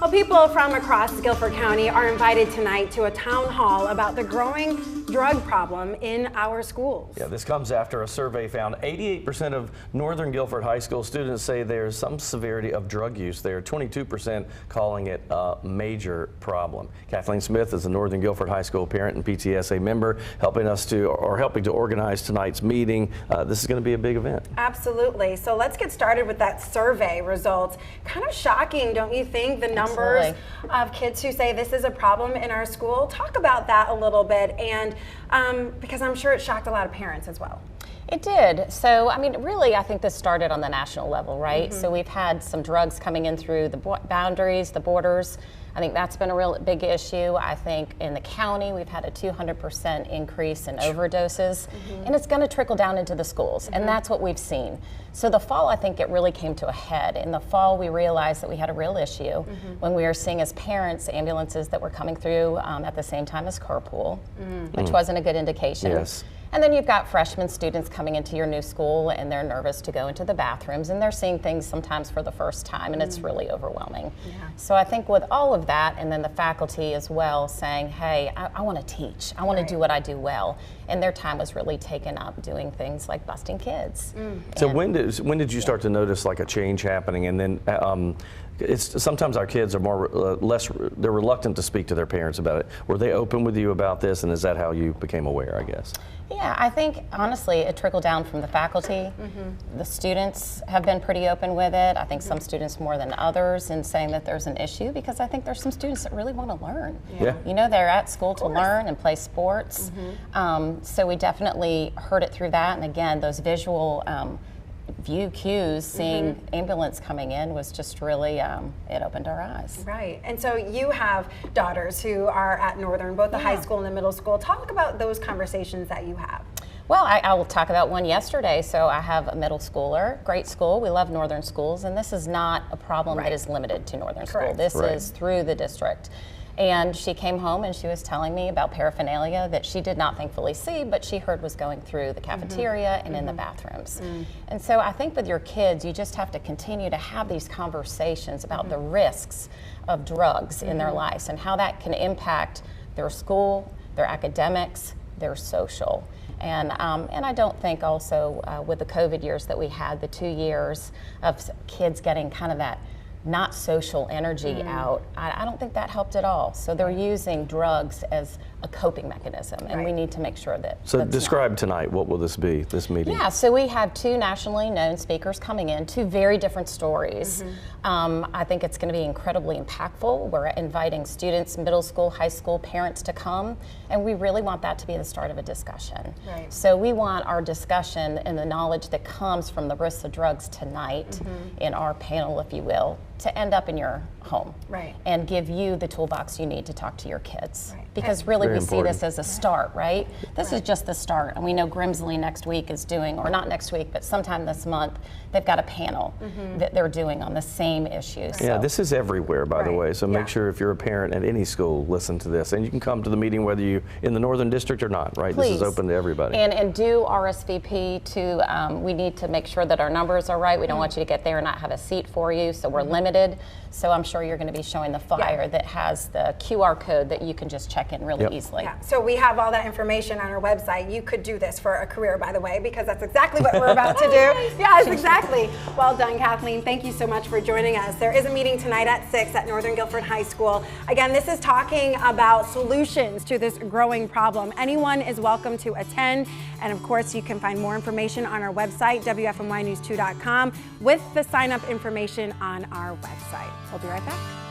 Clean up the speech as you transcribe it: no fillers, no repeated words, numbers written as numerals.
Well, people from across Guilford County are invited tonight to a town hall about the growing drug problem in our schools. Yeah, this comes after a survey found 88% of Northern Guilford High School students say there's some severity of drug use there, 22% calling it a major problem. Kathleen Smith is a Northern Guilford High School parent and PTSA member, helping to organize tonight's meeting. This is going to be a big event. Absolutely. So let's get started with that survey results. Kind of shocking, don't you think, the numbers of kids who say this is a problem in our school? Talk about that a little bit, and because I'm sure it shocked a lot of parents as well. It did. So, I mean, really, I think this started on the national level, right? So we've had some drugs coming in through the boundaries, the borders. I think that's been a real big issue. I think in the county, we've had a 200% increase in overdoses, and it's going to trickle down into the schools, and that's what we've seen. So the fall, I think it really came to a head. In the fall, we realized that we had a real issue when we were seeing as parents ambulances that were coming through at the same time as carpool, which wasn't a good indication. Yes. And then you've got freshman students coming into your new school, and they're nervous to go into the bathrooms, and they're seeing things sometimes for the first time, and it's really overwhelming. So I think with all of that, and then the faculty as well saying, hey, I want to teach, I want to do what I do well, and their time was really taken up doing things like busting kids. So when did you start to notice like a change happening, and then sometimes our kids are they're reluctant to speak to their parents about it. Were they open with you about this, and is that how you became aware, I guess? Yeah, I think honestly it trickled down from the faculty. The students have been pretty open with it. I think some students more than others in saying that there's an issue, because I think there's some students that really want to learn. You know, they're at school to learn and play sports. So we definitely heard it through that, and again, those visual view cues, seeing ambulance coming in was just really, it opened our eyes. Right, and so you have daughters who are at Northern, both the high school and the middle school. Talk about those conversations that you have. Well, I will talk about one yesterday. So I have a middle schooler, great school. We love Northern schools, and this is not a problem that is limited to Northern school. This is through the district. And she came home and she was telling me about paraphernalia that she did not thankfully see, but she heard was going through the cafeteria and in the bathrooms. And so I think with your kids, you just have to continue to have these conversations about the risks of drugs in their lives and how that can impact their school, their academics, their social. And I don't think also with the COVID years that we had, the 2 years of kids getting kind of that not social energy out, I don't think that helped at all. So they're using drugs as a coping mechanism, and we need to make sure that. So describe tonight, what will this be, this meeting? Yeah, so we have two nationally known speakers coming in, two very different stories. I think it's going to be incredibly impactful. We're inviting students, middle school, high school, parents to come, and we really want that to be the start of a discussion. So we want our discussion and the knowledge that comes from the risks of drugs tonight in our panel, if you will, to end up in your home and give you the toolbox you need to talk to your kids. Because really we see this as a start, right? This is just the start. And we know Grimsley next week is doing, or not next week, but sometime this month, they've got a panel that they're doing on the same issues. Yeah, this is everywhere, by the way. So make sure if you're a parent at any school, listen to this. And you can come to the meeting whether you're in the Northern District or not, right? Please. This is open to everybody. And do RSVP to, we need to make sure that our numbers are right. We don't want you to get there and not have a seat for you, so we're limited. So I'm sure you're going to be showing the flyer that has the QR code that you can just check in really easily. So we have all that information on our website. You could do this for a career, by the way, because that's exactly what we're about to do. Yes, exactly. Well done, Kathleen. Thank you so much for joining us. There is a meeting tonight at 6 at Northern Guilford High School. Again, this is talking about solutions to this growing problem. Anyone is welcome to attend. And of course, you can find more information on our website, WFMYnews2.com, with the sign-up information on our website. We'll be right back.